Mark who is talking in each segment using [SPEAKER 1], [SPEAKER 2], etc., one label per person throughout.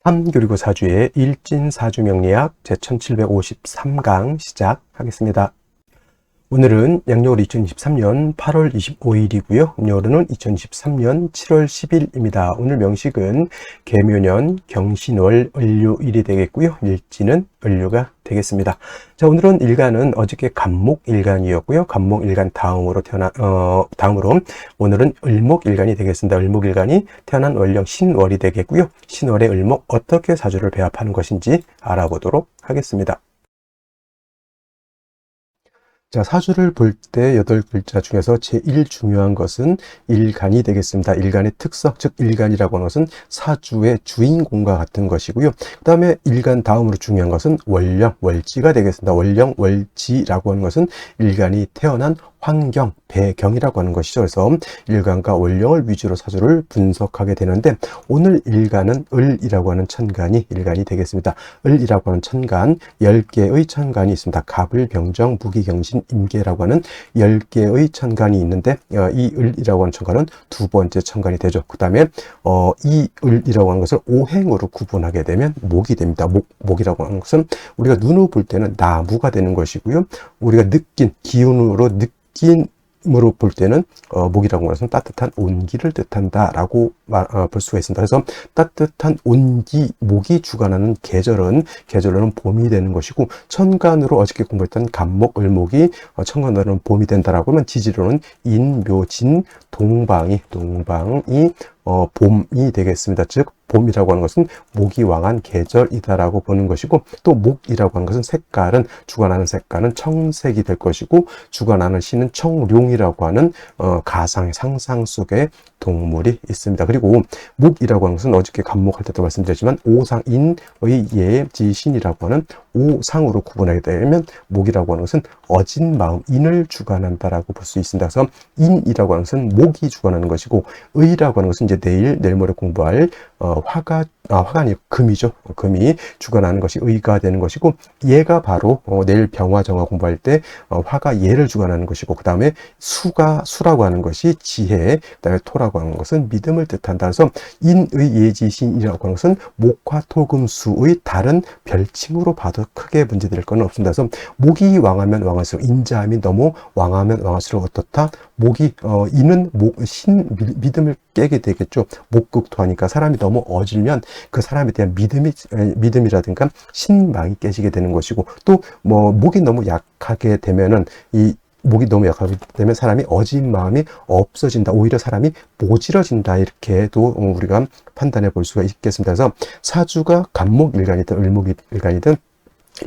[SPEAKER 1] 3교리고 사주의 일진사주명리학 제1753강 시작하겠습니다. 오늘은 양력으로 2023년 8월 25일이고요. 음력으로는 2023년 7월 10일입니다. 오늘 명식은 계묘년 경신월 을료일이 되겠고요. 일지는 을료가 되겠습니다. 자, 오늘은 일간은 어저께 간목일간이었고요. 간목일간 다음으로 오늘은 을목일간이 되겠습니다. 을목일간이 태어난 월령 신월이 되겠고요. 신월의 을목 어떻게 사주를 배합하는 것인지 알아보도록 하겠습니다. 자, 사주를 볼 때 8글자 중에서 제일 중요한 것은 일간이 되겠습니다. 일간의 특성, 즉 일간이라고 하는 것은 사주의 주인공과 같은 것이고요. 그 다음에 일간 다음으로 중요한 것은 월령, 월지가 되겠습니다. 월령, 월지라고 하는 것은 일간이 태어난 환경, 배경이라고 하는 것이죠. 그래서 일간과 월령을 위주로 사주를 분석하게 되는데, 오늘 일간은 을이라고 하는 천간이 일간이 되겠습니다. 을이라고 하는 천간, 10개의 천간이 있습니다. 갑을, 병정, 무기경신, 임계라고 하는 10개의 천간이 있는데, 이 을이라고 하는 천간은 두 번째 천간이 되죠. 그 다음에 이 을이라고 하는 것을 오행으로 구분하게 되면 목이 됩니다. 목이라고 하는 것은 우리가 눈으로 볼 때는 나무가 되는 것이고요. 우리가 느낀 기운으로 느낌으로 볼 때는 목이라고 하는 것은 따뜻한 온기를 뜻한다라고 볼 수가 있습니다. 그래서 따뜻한 온기, 목이 주관하는 계절로는 봄이 되는 것이고, 천간으로 어저께 공부했던 간목, 을목이 천간으로는 봄이 된다라고 하면 지지로는 인, 묘, 진, 동방이 봄이 되겠습니다. 즉 봄이라고 하는 것은 목이 왕한 계절이다라고 보는 것이고, 또 목이라고 하는 것은 주관하는 색깔은 청색이 될 것이고, 주관하는 신은 청룡이라고 하는 가상의 상상 속의 동물이 있습니다. 그리고 목이라고 하는 것은 어저께 간목할 때도 말씀드렸지만 오상인의 예지신이라고 하는 오상으로 구분하게 되면 목이라고 하는 것은 어진 마음, 인을 주관한다라고 볼 수 있습니다. 그래서 인이라고 하는 것은 목이 주관하는 것이고, 의라고 하는 것은 이제 내일 모레 공부할 화가 아니고 금이죠. 금이 주관하는 것이 의가 되는 것이고, 얘가 바로 내일 병화정화 공부할 때 화가 얘를 주관하는 것이고, 그 다음에 수라고 하는 것이 지혜, 그 다음에 토라고 하는 것은 믿음을 뜻한다. 그래서 인의 예지신이라고 하는 것은 목화 토금수의 다른 별칭으로 봐도 크게 문제될 건 없습니다. 그래서 목이 왕하면 왕할수록, 인자함이 너무 왕하면 왕할수록 어떻다? 인은 믿음을 깨게 되겠죠. 목극토하니까 사람이 너무 어질면 그 사람에 대한 믿음이라든가 신망이 깨지게 되는 것이고, 또 목이 너무 약하게 되면은 목이 너무 약하게 되면 사람이 어진 마음이 없어진다. 오히려 사람이 모질어진다. 이렇게도 우리가 판단해 볼 수가 있겠습니다. 그래서 사주가 간목일간이든 을목일간이든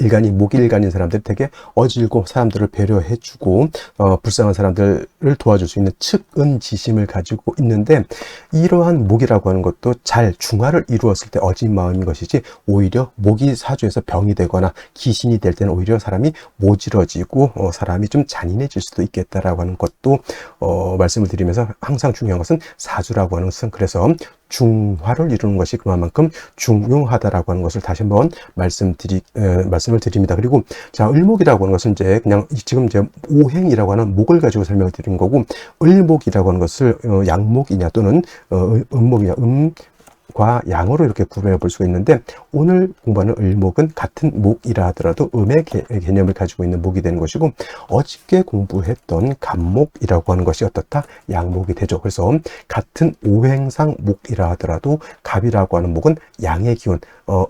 [SPEAKER 1] 일간이 목일간인 사람들 되게 어질고 사람들을 배려해주고 불쌍한 사람들을 도와줄 수 있는 측은지심을 가지고 있는데, 이러한 목이라고 하는 것도 잘 중화를 이루었을 때 어진 마음인 것이지, 오히려 목이 사주에서 병이 되거나 기신이 될 때는 오히려 사람이 모질어지고 사람이 좀 잔인해질 수도 있겠다라고 하는 것도 말씀을 드리면서, 항상 중요한 것은 사주라고 하는 것은 그래서 중화를 이루는 것이 그만큼 중요하다라고 하는 것을 다시 한번 말씀을 드립니다. 그리고 자, 을목이라고 하는 것은 지금 오행이라고 하는 목을 가지고 설명을 드린 거고, 을목이라고 하는 것을 양목이냐 또는 음목이냐, 과 양으로 이렇게 구분해 볼 수가 있는데, 오늘 공부하는 을목은 같은 목이라 하더라도 음의 개념을 가지고 있는 목이 되는 것이고, 어저께 공부했던 간목이라고 하는 것이 어떻다? 양목이 되죠. 그래서 같은 오행상 목이라 하더라도 갑이라고 하는 목은 양의 기운,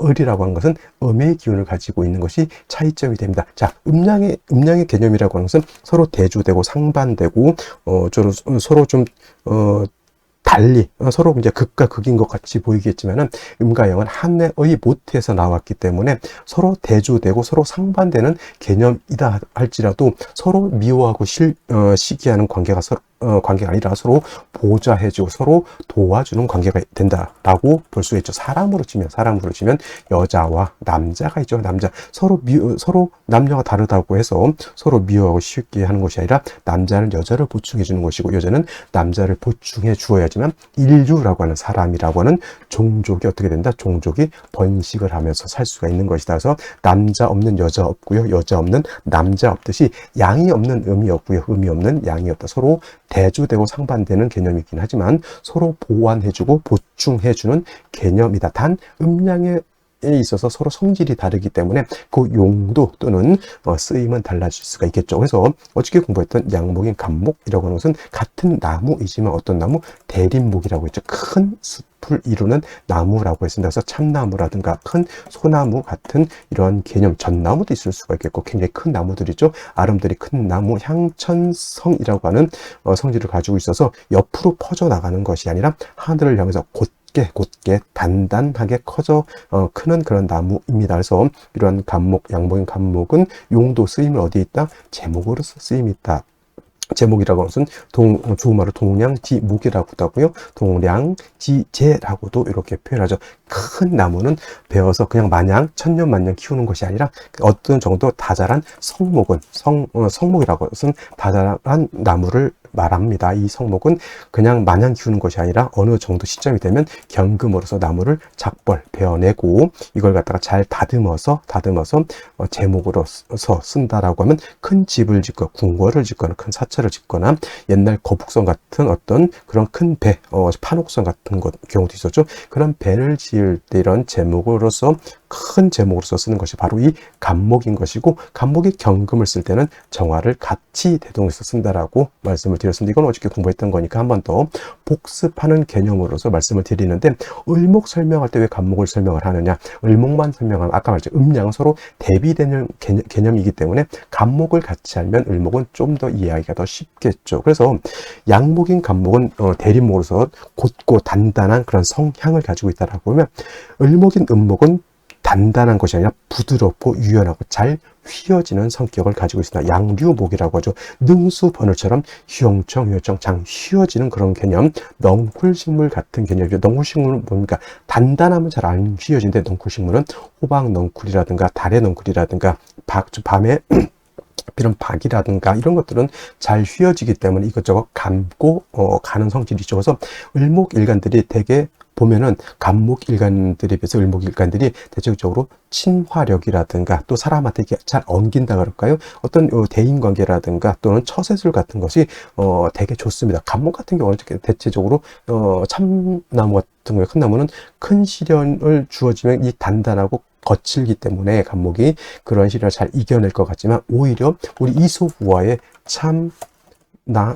[SPEAKER 1] 을이라고 하는 것은 음의 기운을 가지고 있는 것이 차이점이 됩니다. 자, 음양의 개념이라고 하는 것은 서로 대조되고 상반되고 서로 좀 달리 서로 이제 극과 극인 것 같이 보이겠지만은, 음과 양은 하나의 모태에서 나왔기 때문에 서로 대조되고 서로 상반되는 개념이다 할지라도 사로 미워하고 시기하는 관계가 아니라 서로 보좌해주고 서로 도와주는 관계가 된다라고 볼 수 있죠. 사람으로 치면 여자와 남자가 있죠. 서로 남녀가 다르다고 해서 서로 미워하고 쉽게 하는 것이 아니라, 남자는 여자를 보충해 주는 것이고 여자는 남자를 보충해 주어야지만 인류라고 하는 사람이라고 하는 종족이 어떻게 된다? 종족이 번식을 하면서 살 수가 있는 것이다. 그래서 남자 없는 여자 없고요, 여자 없는 남자 없듯이 양이 없는 음이 없고요, 음이 없는 양이 없다. 서로 대조되고 상반되는 개념이긴 하지만 서로 보완해주고 보충해주는 개념이다. 단 음량에 있어서 서로 성질이 다르기 때문에 그 용도 또는 쓰임은 달라질 수가 있겠죠. 그래서 어저께 공부했던 양목인 간목이라고 하는 것은 같은 나무이지만 어떤 나무? 대립목이라고 했죠. 큰 숲을 이루는 나무라고 했습니다. 그래서 참나무라든가 큰 소나무 같은 이런 개념, 전나무도 있을 수가 있겠고 굉장히 큰 나무들이죠. 아름드리 큰 나무, 향천성이라고 하는 성질을 가지고 있어서 옆으로 퍼져나가는 것이 아니라 하늘을 향해서 곧게 단단하게 크는 그런 나무입니다. 그래서 이러한 간목, 양목인 간목은 용도 쓰임을 어디에 있다? 제목으로서 쓰임이 있다. 제목이라고 하는 것은 조음말로 동량지목이라고도 하고요. 동량지제라고도 이렇게 표현하죠. 큰 나무는 베어서 그냥 마냥 천년만년 키우는 것이 아니라 어떤 정도 다자란 성목이라고 해서 다자란 나무를 말합니다. 이 성목은 그냥 마냥 키우는 것이 아니라 어느 정도 시점이 되면 경금으로서 나무를 작벌 베어내고 이걸 갖다가 잘 다듬어서 제목으로서 쓴다라고 하면 큰 집을 짓거나 궁궐을 짓거나 큰 사찰을 짓거나 옛날 거북선 같은 어떤 그런 큰 배, 판옥선 같은 경우도 있었죠. 그런 배를 지을 때 이런 제목으로서 큰 제목으로서 쓰는 것이 바로 이 간목인 것이고, 간목이 경금을 쓸 때는 정화를 같이 대동해서 쓴다라고 말씀을 드렸습니다. 이건 어저께 공부했던 거니까 한 번 더 복습하는 개념으로서 말씀을 드리는데, 을목 설명할 때 왜 간목을 설명을 하느냐? 을목만 설명하면 아까 말했죠. 음양 서로 대비되는 개념이기 때문에 간목을 같이 알면 을목은 좀 더 이해하기가 더 쉽겠죠. 그래서 양목인 간목은 대립목으로서 곧고 단단한 그런 성향을 가지고 있다라고 하면, 을목인 음목은 단단한 것이 아니라 부드럽고 유연하고 잘 휘어지는 성격을 가지고 있습니다. 양류목이라고 하죠. 능수버늘처럼 휘영청, 장 휘어지는 그런 개념, 넝쿨식물 같은 개념이죠. 넝쿨식물은 뭡니까? 단단하면 잘 안 휘어지는데, 넝쿨식물은 호박 넝쿨이라든가 달의 넝쿨이라든가 밤에 이런 박이라든가 이런 것들은 잘 휘어지기 때문에 이것저것 감고 가는 성질이죠. 그래서 을목일간들이 대개 보면은 간목일간들에 비해서 을목일간들이 대체적으로 친화력이라든가 또 사람한테 잘 엉긴다 그럴까요? 어떤 대인관계라든가 또는 처세술 같은 것이 되게 좋습니다. 간목 같은 경우는 대체적으로 참나무 같은 경우에 큰 나무는 큰 시련을 주어지면 이 단단하고 거칠기 때문에 간목이 그런 시련을 잘 이겨낼 것 같지만, 오히려 우리 이솝우화의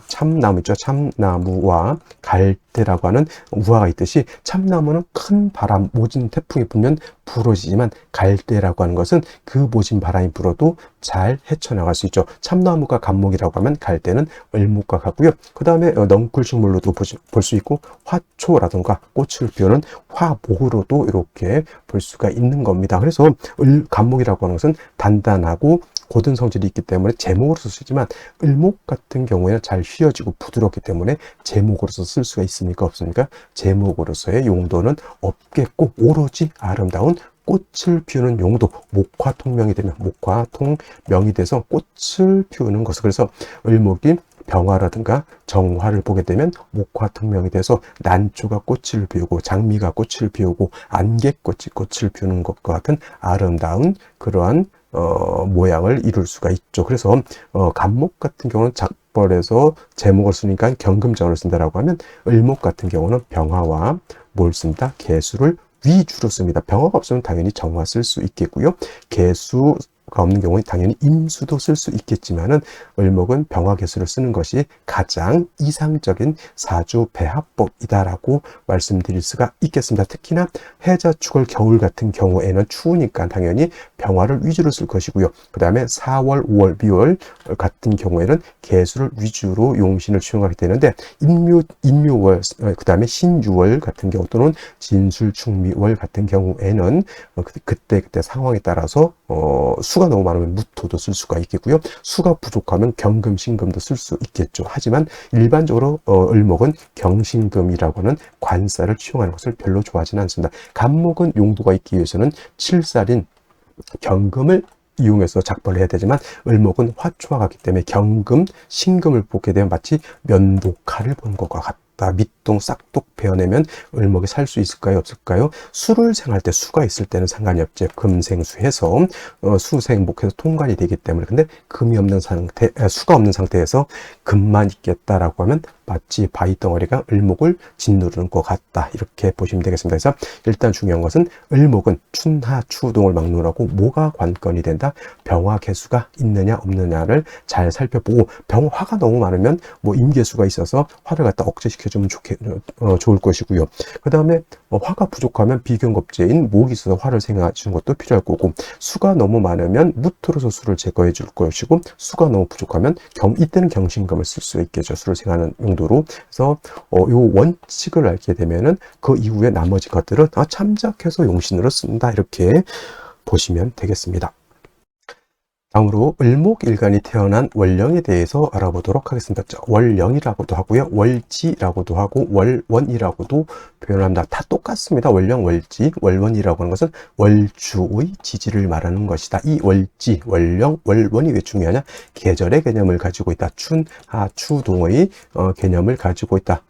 [SPEAKER 1] 참나무 있죠. 참나무와 갈대라고 하는 우화가 있듯이, 참나무는 큰 바람, 모진 태풍이 불면 부러지지만 갈대라고 하는 것은 그 모진 바람이 불어도 잘 헤쳐나갈 수 있죠. 참나무가 간목이라고 하면 갈대는 을목과 같고요. 그 다음에 넝쿨식물로도 볼 수 있고, 화초라든가 꽃을 피우는 화목으로도 이렇게 볼 수가 있는 겁니다. 그래서 간목이라고 하는 것은 단단하고 고든 성질이 있기 때문에 제목으로서 쓰지만, 을목 같은 경우에는 잘 휘어지고 부드럽기 때문에 제목으로서 쓸 수가 있습니까? 없습니까? 제목으로서의 용도는 없겠고, 오로지 아름다운 꽃을 피우는 용도, 목화통명이 되면 목화통명이 돼서 꽃을 피우는 것을, 그래서 을목이 병화라든가 정화를 보게 되면 목화통명이 돼서 난초가 꽃을 피우고 장미가 꽃을 피우고 안개꽃이 꽃을 피우는 것과 같은 아름다운 그러한 모양을 이룰 수가 있죠. 그래서 간목 같은 경우는 작벌에서 제목을 쓰니까 경금장을 쓴다라고 하면, 을목 같은 경우는 병화와 뭘 씁니다? 개수를 위주로 씁니다. 병화가 없으면 당연히 정화 쓸 수 있겠고요. 개수가 없는 경우는 당연히 임수도 쓸 수 있겠지만은, 을목은 병화 개수를 쓰는 것이 가장 이상적인 사주 배합법이다라고 말씀드릴 수가 있겠습니다. 특히나 해자 축월 겨울 같은 경우에는 추우니까 당연히 병화를 위주로 쓸 것이고요. 그 다음에 4월, 5월, 미월 같은 경우에는 개수를 위주로 용신을 취용하게 되는데, 인묘월, 그 다음에 신유월 같은 경우 또는 진술충미월 같은 경우에는 그때 상황에 따라서 수가 너무 많으면 무토도 쓸 수가 있겠고요. 수가 부족하면 경금, 신금도 쓸 수 있겠죠. 하지만 일반적으로 을목은 경신금이라고 하는 관사를 취용하는 것을 별로 좋아하지는 않습니다. 간목은 용도가 있기 위해서는 7살인 경금을 이용해서 작벌을 해야 되지만, 을목은 화초와 같기 때문에 경금, 신금을 보게 되면 마치 면도칼을 본 것과 다 밑동 싹둑 베어내면 을목이 살 수 있을까요? 없을까요? 수를 생할 때 수가 있을 때는 상관이 없죠. 금생수해서 수생목해서 통관이 되기 때문에. 근데 금이 없는 상태, 수가 없는 상태에서 금만 있겠다라고 하면 마치 바위 덩어리가 을목을 짓누르는 것 같다, 이렇게 보시면 되겠습니다. 그래서 일단 중요한 것은 을목은 춘하 추동을 막론하고 뭐가 관건이 된다? 병화 개수가 있느냐 없느냐를 잘 살펴보고, 화가 너무 많으면 뭐 임계수가 있어서 화를 갖다 억제시켜주면 좋을 것이고요. 그 다음에 화가 부족하면 비경겁제인 목이 있어서 화를 생해주는 것도 필요할 거고, 수가 너무 많으면 무토로서 수를 제거해 줄 것이고, 수가 너무 부족하면 이때는 경신금을 쓸 수 있겠죠. 수를 생하는 용도로. 그래서 요 원칙을 알게 되면은 그 이후에 나머지 것들은 참작해서 용신으로 쓴다, 이렇게 보시면 되겠습니다. 다음으로 을목일간이 태어난 월령에 대해서 알아보도록 하겠습니다. 월령이라고도 하고요, 월지라고도 하고 월원이라고도 표현합니다. 다 똑같습니다. 월령, 월지, 월원이라고 하는 것은 월주의 지지를 말하는 것이다. 이 월지, 월령, 월원이 왜 중요하냐? 계절의 개념을 가지고 있다. 춘하 추동의 개념을 가지고 있다.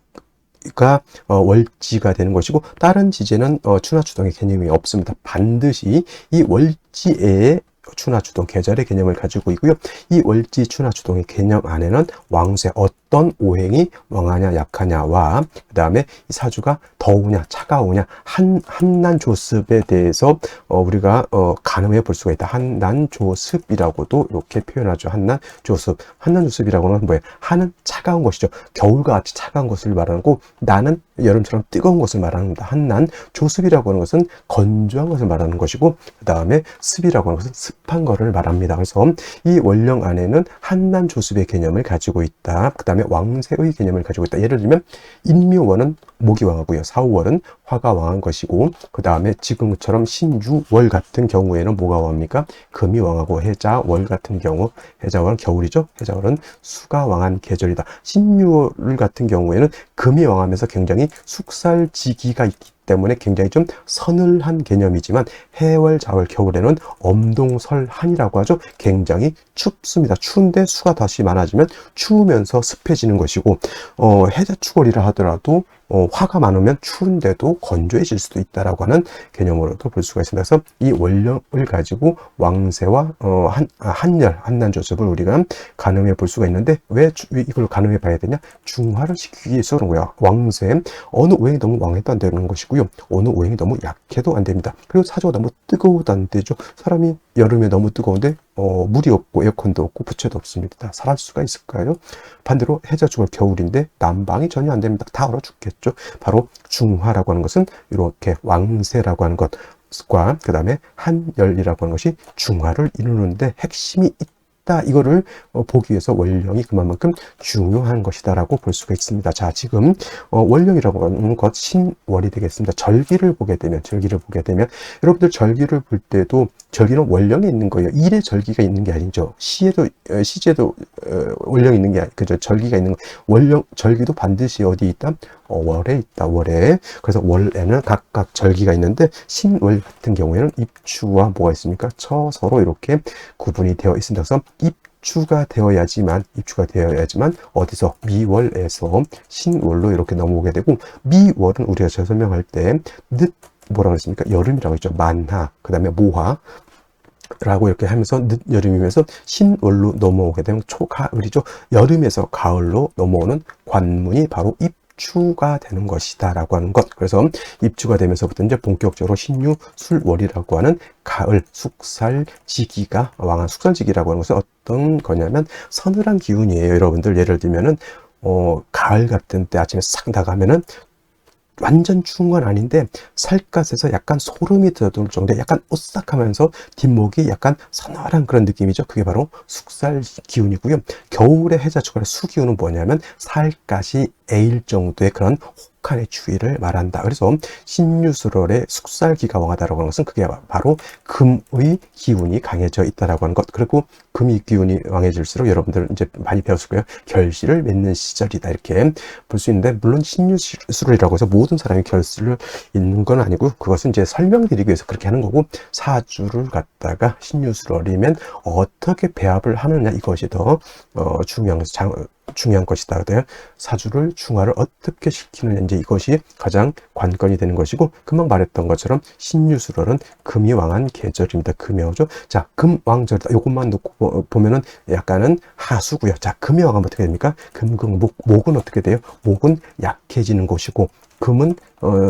[SPEAKER 1] 가 월지가 되는 것이고, 다른 지제는 춘하추동의 개념이 없습니다. 반드시 이 월지에 춘하추동 계절의 개념을 가지고 있고요. 이 월지 춘하추동의 개념 안에는 왕세, 어떤 오행이 왕하냐 약하냐와 그 다음에 이 사주가 더우냐 차가우냐, 한난조습에 대해서 우리가 가늠해 볼 수가 있다. 한난조습이라고도 이렇게 표현하죠. 한난조습. 한난조습이라고 하는 뭐예요? 한은 차가운 것이죠. 겨울과 같이 차가운 것을 말하는 거고, 나는 여름처럼 뜨거운 것을 말하는 겁니다. 한난조습이라고 하는 것은 건조한 것을 말하는 것이고, 그 다음에 습이라고 하는 것은 습한 것을 말합니다. 그래서 이 월령 안에는 한난조습의 개념을 가지고 있다. 그 다음에 왕세의 개념을 가지고 있다. 예를 들면 인묘월은 목이 왕하고요, 사우월은 화가 왕한 것이고, 그 다음에 지금처럼 신유월 같은 경우에는 뭐가 왕합니까? 금이 왕하고, 해자월 같은 경우, 해자월은 겨울이죠. 해자월은 수가 왕한 계절이다. 신유월 같은 경우에는 금이 왕하면서 굉장히 숙살지기가 있기 때문에 굉장히 좀 서늘한 개념이지만, 해월, 자월, 겨울에는 엄동설한이라고 하죠. 굉장히 춥습니다. 추운데 수가 다시 많아지면 추우면서 습해지는 것이고, 해자축월이라 하더라도 화가 많으면 추운데도 건조해질 수도 있다라고 하는 개념으로도 볼 수가 있습니다. 그래서 이 월령을 가지고 왕세와 한난조습을 우리가 가늠해 볼 수가 있는데, 왜 이걸 가늠해 봐야 되냐? 중화를 시키기 위해서 그런 거예요. 왕세, 어느 오행이 너무 왕해도 안 되는 것이고요, 어느 오행이 너무 약해도 안 됩니다. 그리고 사주가 너무 뜨거워도 안 되죠. 사람이 여름에 너무 뜨거운데 물이 없고 에어컨도 없고 부채도 없습니다. 살할 수가 있을까요? 반대로 해자축월 겨울인데 난방이 전혀 안 됩니다. 다 얼어 죽겠죠. 바로 중화라고 하는 것은 이렇게 왕세라고 하는 것과 그 다음에 한열이라고 하는 것이 중화를 이루는데 핵심이 있다. 이거를 보기 위해서 월령이 그만큼 중요한 것이다라고 볼 수가 있습니다. 자, 지금 월령이라고 하는 것 신월이 되겠습니다. 절기를 보게 되면 여러분들 절기를 볼 때도 절기는 월령에 있는 거예요. 일에 절기가 있는 게 아니죠. 시제도 월령이 있는 게 그죠. 절기가 있는 거. 월령 절기도 반드시 어디 있다? 월에 있다. 월에. 그래서 월에는 각각 절기가 있는데, 신월 같은 경우에는 입추와 뭐가 있습니까? 처서로 이렇게 구분이 되어 있습니다. 그래서 입추가 되어야지만 어디서 미월에서 신월로 이렇게 넘어오게 되고, 미월은 우리가 제가 설명할 때 뭐라고 했습니까? 여름이라고 했죠. 만하, 그 다음에 모하 라고 이렇게 하면서 늦여름이면서 신월로 넘어오게 되면 초가을이죠. 여름에서 가을로 넘어오는 관문이 바로 입추가 되는 것이다 라고 하는 것. 그래서 입추가 되면서부터 이제 본격적으로 신유술월이라고 하는 가을 숙살지기가 왕한, 숙살지기라고 하는 것은 어떤 거냐면 서늘한 기운이에요. 여러분들 예를 들면은 가을 같은 때 아침에 싹 나가면은 완전 추운 건 아닌데 살갗에서 약간 소름이 돋을 정도의 약간 오싹하면서 뒷목이 약간 서늘한 그런 느낌이죠. 그게 바로 숙살 기운이고요. 겨울에 해자축월의 수기운은 뭐냐면 살갗이 에일 정도의 그런 혹한의 추위를 말한다. 그래서 신유술월의 숙살기가 왕하다라고 하는 것은 그게 바로 금의 기운이 강해져 있다라고 하는 것. 그리고 금의 기운이 왕해질수록 여러분들 이제 많이 배웠을 거예요. 결실을 맺는 시절이다, 이렇게 볼 수 있는데, 물론 신유술월이라고 해서 모든 사람이 결실을 잇는 건 아니고, 그것은 이제 설명드리기 위해서 그렇게 하는 거고, 사주를 갖다가 신유술월이면 어떻게 배합을 하느냐, 이것이 더 중요한 것이죠. 중요한 것이다. 사주를 중화를 어떻게 시키느냐, 이제 이것이 가장 관건이 되는 것이고, 금방 말했던 것처럼 신유술월은 금이 왕한 계절입니다. 금이 왕죠. 자, 금왕절이다. 이것만 놓고 보면은 약간은 하수고요. 자, 금이 왕하면 어떻게 됩니까? 금극목, 목은 어떻게 돼요? 목은 약해지는 것이고, 금은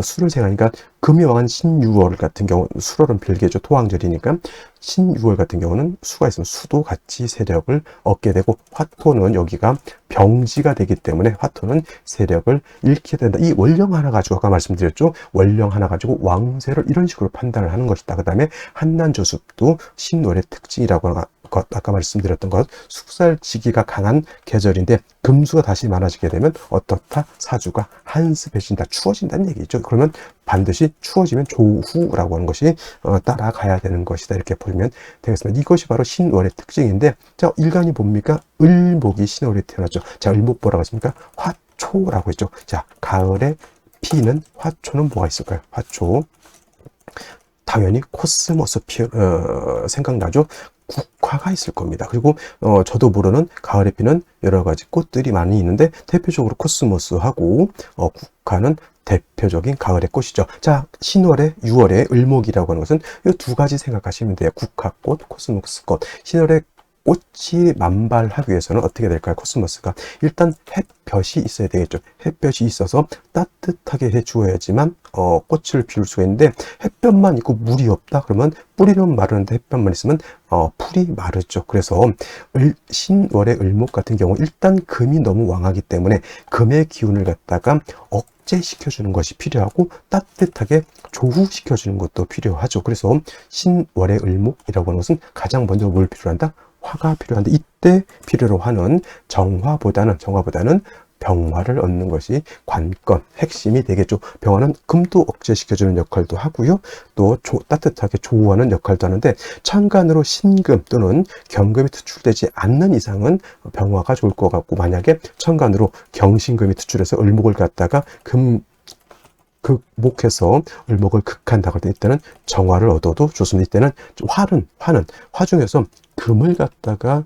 [SPEAKER 1] 수를 생하니까 금이 왕한 신유월 같은 경우, 수월은 별개죠. 토왕절이니까 신유월 같은 경우는 수가 있으면 수도 같이 세력을 얻게 되고, 화토는 여기가 병지가 되기 때문에 화토는 세력을 잃게 된다. 이 원령 하나 가지고 아까 말씀드렸죠. 원령 하나 가지고 왕세를 이런 식으로 판단을 하는 것이다. 그 다음에 한난조습도 신월의 특징이라고 하는 것, 아까 말씀드렸던 것, 숙살지기가 강한 계절인데 금수가 다시 많아지게 되면 어떻다? 사주가 한습해진다, 추워진다는 얘기죠. 그러면 반드시 추워지면 조후라고 하는 것이 따라가야 되는 것이다, 이렇게 보면 되겠습니다. 이것이 바로 신월의 특징인데, 자, 일간이 뭡니까? 을목이 신월에 태어났죠. 자, 을목 뭐라고 했습니까? 화초라고 했죠. 자, 가을에 피는 화초는 뭐가 있을까요? 화초, 당연히 코스모스 생각나죠. 국화가 있을 겁니다. 그리고 저도 모르는 가을에 피는 여러 가지 꽃들이 많이 있는데, 대표적으로 코스모스하고 국화는 대표적인 가을의 꽃이죠. 자, 신월에 6월에 을목이라고 하는 것은 이 두 가지 생각하시면 돼요. 국화꽃, 코스모스꽃. 신월에 꽃이 만발하기 위해서는 어떻게 될까요? 코스모스가 일단 햇볕이 있어야 되겠죠. 햇볕이 있어서 따뜻하게 해주어야지만 꽃을 피울 수가 있는데, 햇볕만 있고 물이 없다 그러면 뿌리는 마르는데 햇볕만 있으면 풀이 마르죠. 그래서 신월의 을목 같은 경우 일단 금이 너무 왕하기 때문에 금의 기운을 갖다가 억제시켜주는 것이 필요하고, 따뜻하게 조후시켜주는 것도 필요하죠. 그래서 신월의 을목이라고 하는 것은 가장 먼저 뭘 필요한다? 화가 필요한데, 이때 필요로 하는 정화보다는 병화를 얻는 것이 관건, 핵심이 되겠죠. 병화는 금도 억제시켜주는 역할도 하고요. 또 따뜻하게 조우하는 역할도 하는데, 천간으로 신금 또는 경금이 투출되지 않는 이상은 병화가 좋을 것 같고, 만약에 천간으로 경신금이 투출해서 을목을 갖다가 극복해서 을목을 극한다고 할 때, 이때는 정화를 얻어도 좋습니다. 이때는 화 중에서 금을 갖다가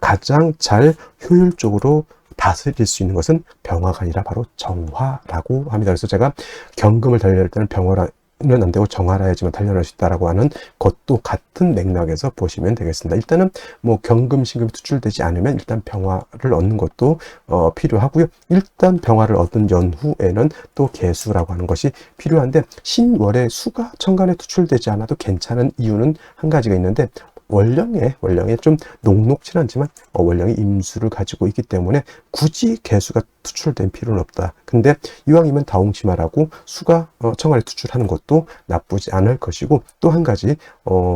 [SPEAKER 1] 가장 잘 효율적으로 다스릴 수 있는 것은 병화가 아니라 바로 정화라고 합니다. 그래서 제가 경금을 달려할 때는 병화는 안 되고 정화라 해야지만 단련할 수 있다라고 하는 것도 같은 맥락에서 보시면 되겠습니다. 일단은 뭐 경금, 신금이 투출되지 않으면 일단 병화를 얻는 것도 필요하고요. 일단 병화를 얻은 연후에는 또 개수라고 하는 것이 필요한데, 신월에 수가 천간에 투출되지 않아도 괜찮은 이유는 한 가지가 있는데, 원령에 좀 녹록진 않지만 원령이 임수를 가지고 있기 때문에 굳이 개수가 투출된 필요는 없다. 근데 이왕이면 다홍치마라고 수가 천간에 투출하는 것도 나쁘지 않을 것이고, 또 한 가지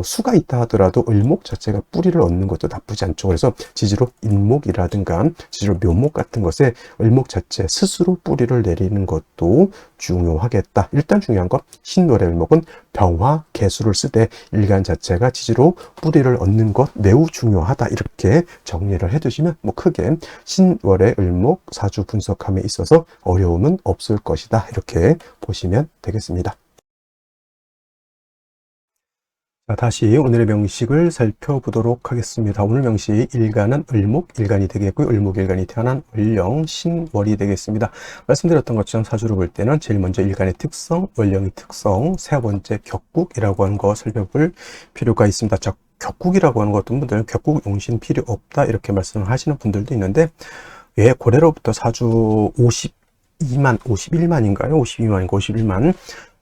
[SPEAKER 1] 수가 있다 하더라도 을목 자체가 뿌리를 얻는 것도 나쁘지 않죠. 그래서 지지로 인목이라든가 지지로 묘목 같은 것에 을목 자체 스스로 뿌리를 내리는 것도 중요하겠다. 일단 중요한 건 신월의 을목은 병화 개수를 쓰되 일간 자체가 지지로 뿌리를 얻는 것 매우 중요하다, 이렇게 정리를 해두시면 뭐 크게 신월의 을목 사주 분석함에 있어서 어려움은 없을 것이다, 이렇게 보시면 되겠습니다. 자, 다시 오늘의 명식을 살펴보도록 하겠습니다. 오늘 명식 일간은 을목 일간이 되겠고요. 을목 일간이 태어난 을령 신월이 되겠습니다. 말씀드렸던 것처럼 사주를 볼 때는 제일 먼저 일간의 특성, 월령의 특성, 세 번째 격국이라고 하는 거 살펴볼 필요가 있습니다. 자, 격국이라고 하는 것, 어떤 분들은 격국 용신 필요 없다 이렇게 말씀을 하시는 분들도 있는데, 왜 고래로부터 사주 51만인가요? 51만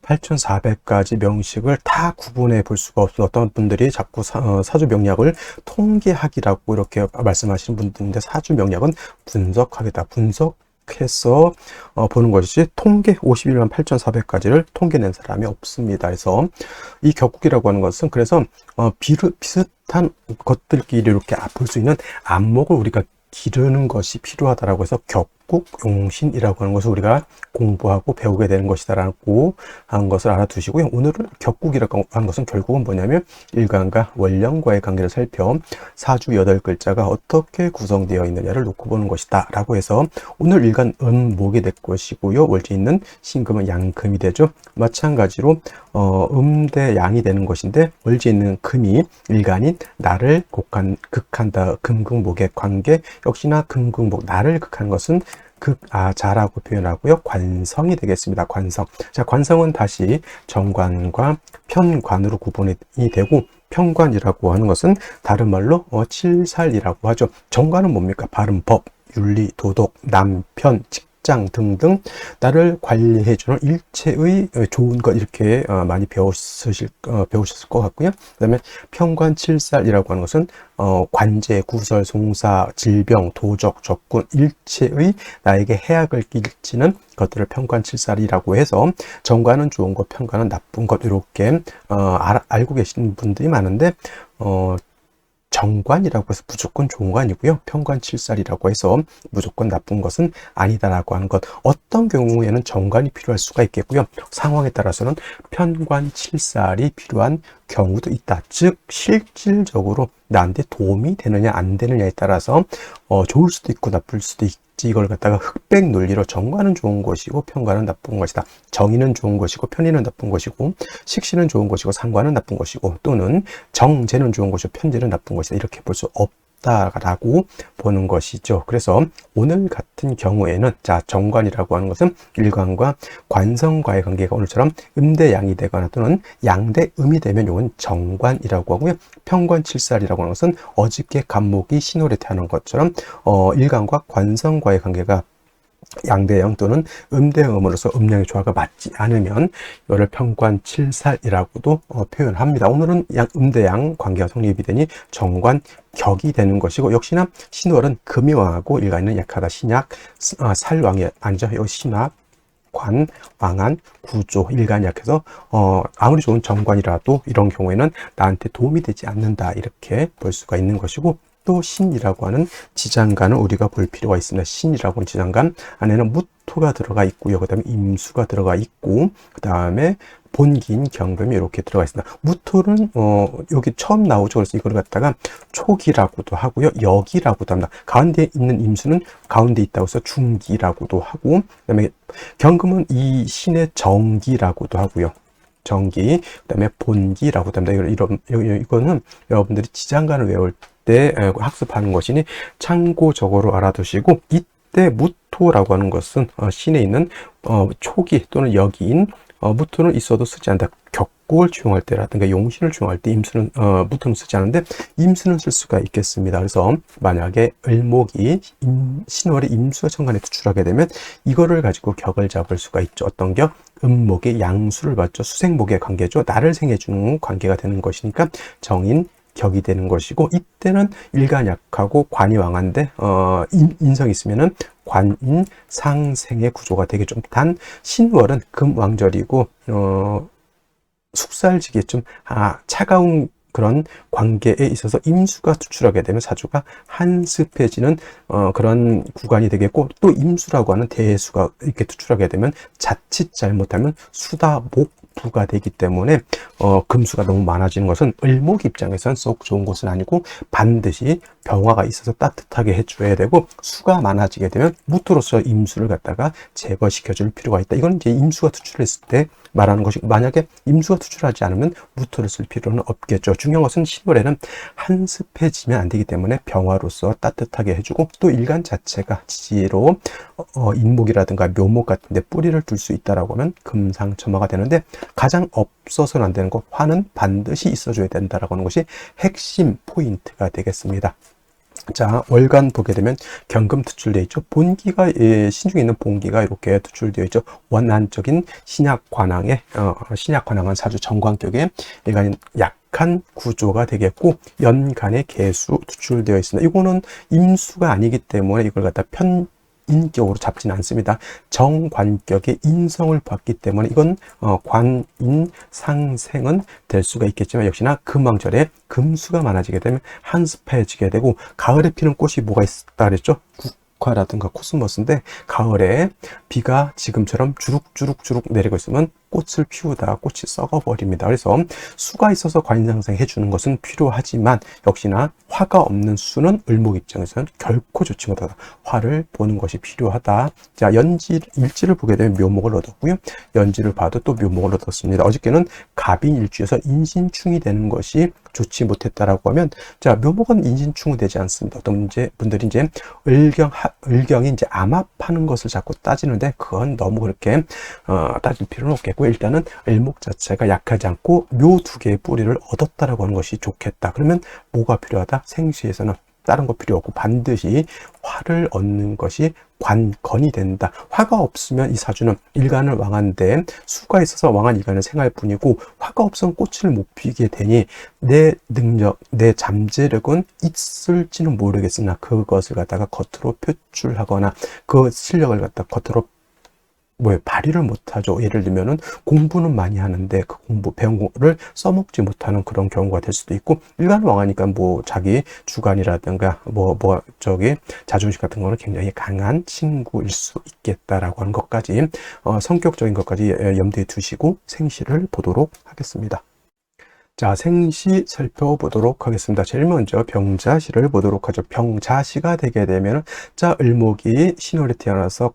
[SPEAKER 1] 8,400가지 명식을 다 구분해 볼 수가 없어요. 어떤 분들이 자꾸 사주 명략을 통계학이라고 이렇게 말씀하시는 분들인데, 사주 명략은 분석학이다. 분석해서 보는 것이지 통계 51만 8,400가지를 통계낸 사람이 없습니다. 그래서 이 격국이라고 하는 것은, 그래서 비슷한 것들끼리 이렇게 볼 수 있는 안목을 우리가 기르는 것이 필요하다라고 해서 격국 격국용신이라고 하는 것을 우리가 공부하고 배우게 되는 것이다라고 하는 것을 알아두시고요. 오늘은 격국이라고 하는 것은 결국은 뭐냐면 일간과 원령과의 관계를 살펴 사주 8글자가 어떻게 구성되어 있느냐를 놓고 보는 것이다 라고 해서 오늘 일간 음목이 될 것이고요. 월지에 있는 신금은 양금이 되죠. 마찬가지로 대 양이 되는 것인데 월지에 있는 금이 일간인 나를 극한다. 금극목의 관계 역시나 금극목 나를 극한 것은 자라고 표현하고요. 관성이 되겠습니다. 관성. 자, 관성은 다시 정관과 편관으로 구분이 되고 편관이라고 하는 것은 다른 말로 칠살이라고 하죠. 정관은 뭡니까? 바른 법, 윤리, 도덕, 남편, 직장 등등 나를 관리해주는 일체의 좋은 것 이렇게 많이 배우셨을 것 같고요. 그 다음에 편관칠살이라고 하는 것은 관제, 구설, 송사, 질병, 도적, 적군 일체의 나에게 해악을 끼치는 것들을 편관칠살이라고 해서 정관은 좋은 것, 편관은 나쁜 것 이렇게 알고 계시는 분들이 많은데 정관이라고 해서 무조건 좋은 거 아니고요. 편관칠살이라고 해서 무조건 나쁜 것은 아니다라고 하는 것. 어떤 경우에는 정관이 필요할 수가 있겠고요. 상황에 따라서는 편관칠살이 필요한 경우도 있다. 즉 실질적으로 나한테 도움이 되느냐 안 되느냐에 따라서 좋을 수도 있고 나쁠 수도 있고 이걸 갖다가 흑백 논리로 정관은 좋은 것이고 편관은 나쁜 것이다. 정의는 좋은 것이고 편의는 나쁜 것이고 식신은 좋은 것이고 상관은 나쁜 것이고 또는 정제는 좋은 것이고 편제는 나쁜 것이다. 이렇게 볼 수 없다라고 보는 것이죠. 그래서 오늘 같은 경우에는 자 정관이라고 하는 것은 일관과 관성과의 관계가 오늘처럼 음대 양이 되거나 또는 양대 음이 되면 이건 정관이라고 하고요. 편관칠살이라고 하는 것은 어저께 간목이 신월에 태어난 것처럼 일간과 관성과의 관계가 양대형 또는 음대음으로서 음양의 조화가 맞지 않으면 이를 편관칠살이라고도 표현합니다. 오늘은 음대양 관계가 성립이 되니 정관격이 되는 것이고 역시나 신월은 금이 왕하고 일간은 약하다. 신약 살왕이 아니죠. 여기 신학 관, 왕한, 구조, 일간이 약해서 아무리 좋은 정관이라도 이런 경우에는 나한테 도움이 되지 않는다 이렇게 볼 수가 있는 것이고 또 신이라고 하는 지장간을 우리가 볼 필요가 있습니다. 신이라고 하는 지장간 안에는 무토가 들어가 있고요. 그 다음에 임수가 들어가 있고 그 다음에 본기인 경금이 이렇게 들어가 있습니다. 무토는 여기 처음 나오죠. 그래서 이걸 갖다가 초기라고도 하고요. 역이라고도 합니다. 가운데 있는 임수는 가운데 있다고 해서 중기라고도 하고 그다음에 경금은 이 신의 정기라고도 하고요. 정기, 그다음에 본기라고도 합니다. 이거는 여러분들이 지장간을 외울 때 학습하는 것이니 참고적으로 알아두시고 이때 무토라고 하는 것은 신에 있는 초기 또는 역인 무토는 있어도 쓰지 않는다. 격국을 추용할 때라든가 용신을 추용할 때 임수는 무토는 쓰지 않는데 임수는 쓸 수가 있겠습니다. 그래서 만약에 을목이 신월의 임수와 천간에 투출하게 되면 이거를 가지고 격을 잡을 수가 있죠. 어떤 격? 음목의 양수를 받죠. 수생목의 관계죠. 나를 생해주는 관계가 되는 것이니까 정인 격이 되는 것이고 이때는 일간약하고 관이 왕한데 인성이 있으면은 관인 상생의 구조가 되겠죠. 단 신월은 금왕절이고 숙살지기에 좀 차가운 그런 관계에 있어서 임수가 투출하게 되면 사주가 한습해지는 그런 구간이 되겠고 또 임수라고 하는 대수가 이렇게 투출하게 되면 자칫 잘못하면 수다목부가 되기 때문에 금수가 너무 많아지는 것은 을목 입장에서는 썩 좋은 것은 아니고 반드시 병화가 있어서 따뜻하게 해줘야 되고 수가 많아지게 되면 무토로서 임수를 갖다가 제거시켜 줄 필요가 있다. 이건 이제 임수가 투출했을 때 말하는 것이 만약에 임수가 투출하지 않으면 무토를 쓸 필요는 없겠죠. 중요한 것은 신월에는 한습해지면 안 되기 때문에 병화로서 따뜻하게 해주고 또 일간 자체가 지지로 인목이라든가 묘목 같은 데 뿌리를 둘 수 있다라고 하면 금상첨화가 되는데 가장 없어서는 안 되는 것 화는 반드시 있어줘야 된다라고 하는 것이 핵심 포인트가 되겠습니다. 자, 월간 보게 되면 경금 투출되어 있죠. 본기가 신중에 있는 본기가 이렇게 투출되어 있죠. 원한적인 신약관항의 신약관항은 사주 정관격에 일간인 약한 구조가 되겠고 연간의 개수 투출되어 있습니다. 이거는 임수가 아니기 때문에 이걸 갖다 인격으로 잡지는 않습니다. 정관격의 인성을 봤기 때문에 이건 관인 상생은 될 수가 있겠지만 역시나 금왕절에 금수가 많아지게 되면 한습해지게 되고 가을에 피는 꽃이 뭐가 있다 그랬죠? 목화라든가 코스모스인데 가을에 비가 지금처럼 주룩주룩주룩 내리고 있으면 꽃을 피우다가 꽃이 썩어버립니다. 그래서 수가 있어서 관상생해 주는 것은 필요하지만 역시나 화가 없는 수는 을목 입장에서는 결코 좋지 못하다. 화를 보는 것이 필요하다. 자, 일지를 보게 되면 묘목을 얻었고요. 연지를 봐도 또 묘목을 얻었습니다. 어저께는 갑인 일주에서 인신충이 되는 것이 좋지 못했다라고 하면, 자, 묘목은 인신충이 되지 않습니다. 어떤 분들이 이제 을경이 이제 암합하는 것을 자꾸 따지는데 그건 너무 그렇게 따질 필요는 없겠고, 일단은 을목 자체가 약하지 않고 묘 두 개의 뿌리를 얻었다라고 하는 것이 좋겠다. 그러면 뭐가 필요하다? 생시에서는 다른 거 필요 없고 반드시 화를 얻는 것이 관건이 된다. 화가 없으면 이 사주는 일간을 왕한데 수가 있어서 왕한 일간을 생할 뿐이고, 화가 없으면 꽃을 못 피게 되니 내 능력, 내 잠재력은 있을지는 모르겠으나 그것을 갖다가 겉으로 표출하거나 그 실력을 갖다 겉으로 발휘를 못하죠. 예를 들면은 공부는 많이 하는데 그 배운 거를 써먹지 못하는 그런 경우가 될 수도 있고, 일간 왕하니까 자기 주관이라든가 자존심 같은 거는 굉장히 강한 친구일 수 있겠다라고 하는 것까지 성격적인 것까지 염두에 두시고 생시를 보도록 하겠습니다. 자, 생시 살펴보도록 하겠습니다. 제일 먼저 병자시를 보도록 하죠. 병자시가 되게 되면, 자, 을목이 신월에 태어나서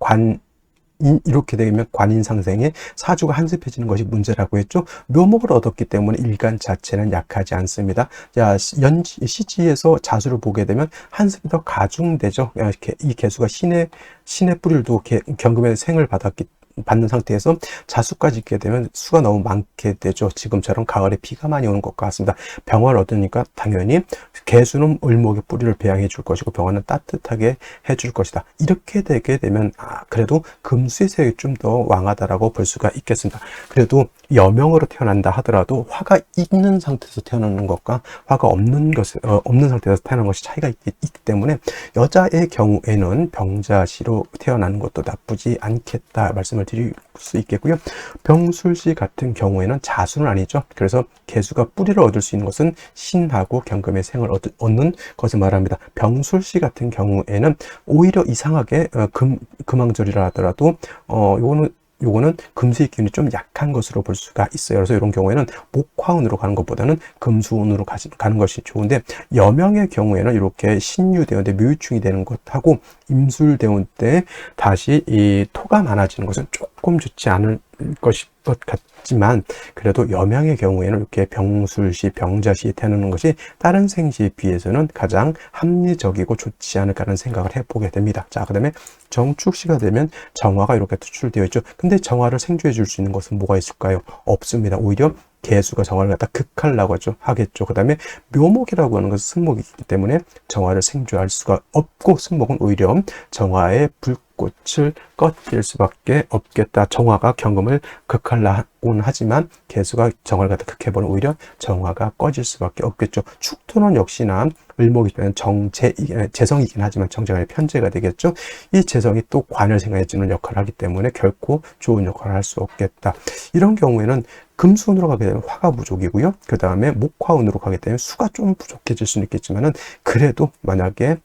[SPEAKER 1] 이렇게 되면 관인상생에 사주가 한습해지는 것이 문제라고 했죠. 묘목을 얻었기 때문에 일간 자체는 약하지 않습니다. 자, 시지에서 자수를 보게 되면 한습이 더 가중되죠. 이 개수가 신의 뿌리를 두고 경금의 생을 받는 상태에서 자수까지 있게 되면 수가 너무 많게 되죠. 지금처럼 가을에 비가 많이 오는 것과 같습니다. 병화를 얻으니까 당연히 개수는 을목의 뿌리를 배양해 줄 것이고 병화는 따뜻하게 해줄 것이다. 이렇게 되게 되면 그래도 금수의 세력이 좀 더 왕하다라고 볼 수가 있겠습니다. 그래도 여명으로 태어난다 하더라도 화가 있는 상태에서 태어나는 것과 화가 없는 상태에서 태어나는 것이 차이가 있기 때문에 여자의 경우에는 병자시로 태어나는 것도 나쁘지 않겠다 말씀을 드릴 수 있겠고요. 병술시 같은 경우에는 자수는 아니죠. 그래서 개수가 뿌리를 얻을 수 있는 것은 신하고 경금의 생을 얻는 것을 말합니다. 병술시 같은 경우에는 오히려 이상하게 금왕절이라 하더라도 요거는 금수의 기운이 좀 약한 것으로 볼 수가 있어요. 그래서 이런 경우에는 목화운으로 가는 것보다는 금수운으로 가는 것이 좋은데, 여명의 경우에는 이렇게 신유대운 때 묘유충이 되는 것하고 임술대운 때 다시 이 토가 많아지는 것은 조금 좋지 않을 것 같지만, 그래도 여명의 경우에는 이렇게 병술시, 병자시에 태어나는 것이 다른 생시에 비해서는 가장 합리적이고 좋지 않을까라는 생각을 해보게 됩니다. 자, 그 다음에 정축시가 되면 정화가 이렇게 투출되어 있죠. 근데 정화를 생주해 줄 수 있는 것은 뭐가 있을까요? 없습니다. 오히려 개수가 정화를 갖다 극하려고 하겠죠. 그 다음에 묘목이라고 하는 것은 승목이기 때문에 정화를 생주할 수가 없고, 승목은 오히려 정화의 불꽃을 꺼질 수밖에 없겠다. 정화가 경금을 극하려고는 하지만 개수가 정화를 갖다 극해버리면 오히려 정화가 꺼질 수밖에 없겠죠. 축토는 역시나 을목이 되면 재성이긴 하지만 정제간의 편제가 되겠죠. 이 재성이 또 관을 생각해주는 역할을 하기 때문에 결코 좋은 역할을 할 수 없겠다. 이런 경우에는 금수운으로 가게 되면 화가 부족이고요. 그 다음에 목화운으로 가게 되면 수가 좀 부족해질 수는 있겠지만은, 그래도 만약에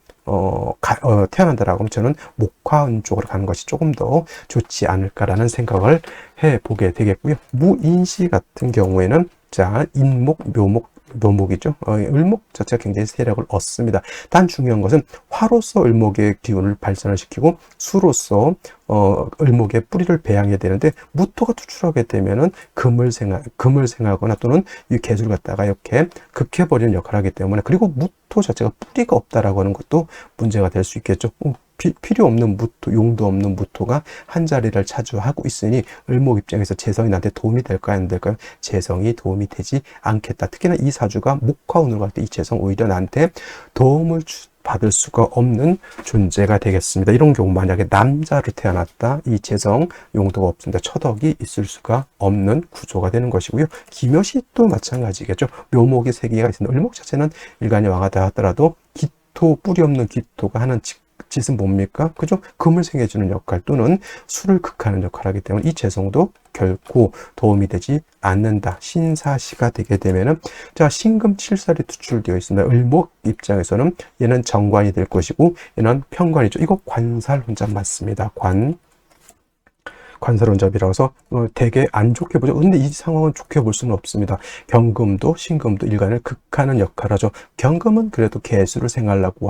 [SPEAKER 1] 태어난다라고 하면 저는 목화운 쪽으로 가는 것이 조금 더 좋지 않을까라는 생각을 해보게 되겠고요. 무인시 같은 경우에는, 자, 인목, 묘목이죠. 을목 자체가 굉장히 세력을 얻습니다. 단 중요한 것은 화로서 을목의 기운을 발산을 시키고 수로서 을목의 뿌리를 배양해야 되는데, 무토가 투출하게 되면은 금을 생하거나 또는 이 개수를 갖다가 이렇게 극해버리는 역할을 하기 때문에, 그리고 무토 자체가 뿌리가 없다라고 하는 것도 문제가 될 수 있겠죠. 필요 없는 무토, 용도 없는 무토가 한 자리를 차지하고 있으니 을목 입장에서 재성이 나한테 도움이 될까요? 안 될까요? 재성이 도움이 되지 않겠다. 특히나 이 사주가 목화운으로 갈 때 이 재성 오히려 나한테 도움을 받을 수가 없는 존재가 되겠습니다. 이런 경우 만약에 남자로 태어났다, 이 재성 용도가 없습니다. 처덕이 있을 수가 없는 구조가 되는 것이고요. 기묘시도 마찬가지겠죠. 묘목이 3개가 있습니다. 을목 자체는 일간이 왕하다 하더라도 뿌리 없는 기토가 하는 짓은 뭡니까? 그죠? 금을 생해주는 역할 또는 수를 극하는 역할을 하기 때문에 이 재성도 결코 도움이 되지 않는다. 신사시가 되게 되면은, 자, 신금 7살이 투출되어 있습니다. 을목 입장에서는 얘는 정관이 될 것이고 얘는 편관이죠. 이거 관살혼잡 맞습니다. 관살혼잡이라서 되게 안 좋게 보죠. 근데 이 상황은 좋게 볼 수는 없습니다. 경금도 신금도 일간을 극하는 역할을 하죠. 경금은 그래도 개수를 생하려고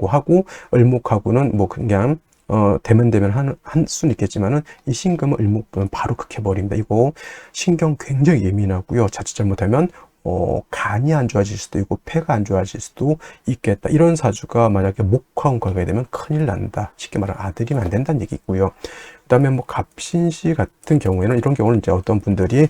[SPEAKER 1] 하고, 을목하고는 뭐 그냥 되면 한 수는 있겠지만은, 이 신금은 을목보면 바로 극해버립니다. 이거 신경 굉장히 예민하고요. 자칫 잘못하면 간이 안 좋아질 수도 있고 폐가 안 좋아질 수도 있겠다. 이런 사주가 만약에 목화운 가게 되면 큰일 난다. 쉽게 말하면 아들이면 안 된다는 얘기고요. 그 다음에 뭐 갑신시 같은 경우에는, 이런 경우는 이제 어떤 분들이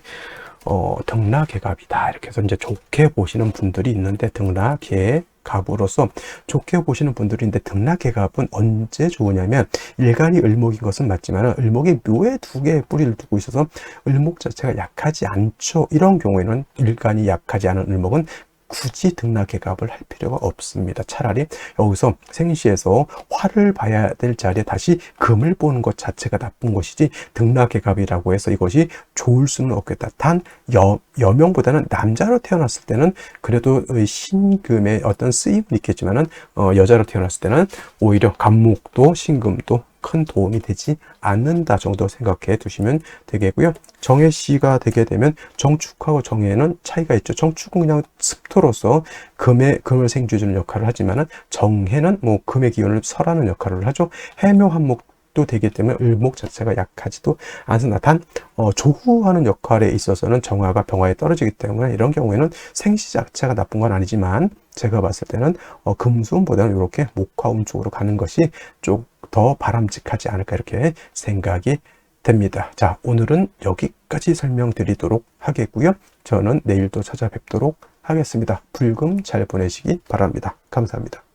[SPEAKER 1] 등락개갑이다 이렇게 해서 이제 좋게 보시는 분들이 있는데, 등락개갑으로서 좋게 보시는 분들인데, 등락개갑은 언제 좋으냐면, 일간이 을목인 것은 맞지만 을목이 묘에 두 개의 뿌리를 두고 있어서 을목 자체가 약하지 않죠. 이런 경우에는 일간이 약하지 않은 을목은 굳이 등락개갑을 할 필요가 없습니다. 차라리 여기서 생시에서 화를 봐야 될 자리에 다시 금을 보는 것 자체가 나쁜 것이지, 등락개갑이라고 해서 이것이 좋을 수는 없겠다. 단 여명보다는 남자로 태어났을 때는 그래도 신금의 어떤 쓰임은 있겠지만은 여자로 태어났을 때는 오히려 갑목도 신금도 큰 도움이 되지 않는다 정도 생각해 두시면 되겠고요. 정해시가 되게 되면, 정축하고 정해는 차이가 있죠. 정축은 그냥 습토로서 금을 생주주는 역할을 하지만은, 정해는 뭐 금의 기운을 설하는 역할을 하죠. 해묘한목도 되기 때문에 을목 자체가 약하지도 않습니다. 단 조후하는 역할에 있어서는 정화가 병화에 떨어지기 때문에, 이런 경우에는 생시 자체가 나쁜 건 아니지만, 제가 봤을 때는 금수운보다는 이렇게 목화운 쪽으로 가는 것이 좀 더 바람직하지 않을까, 이렇게 생각이 됩니다. 자, 오늘은 여기까지 설명드리도록 하겠고요. 저는 내일 또 찾아뵙도록 하겠습니다. 불금 잘 보내시기 바랍니다. 감사합니다.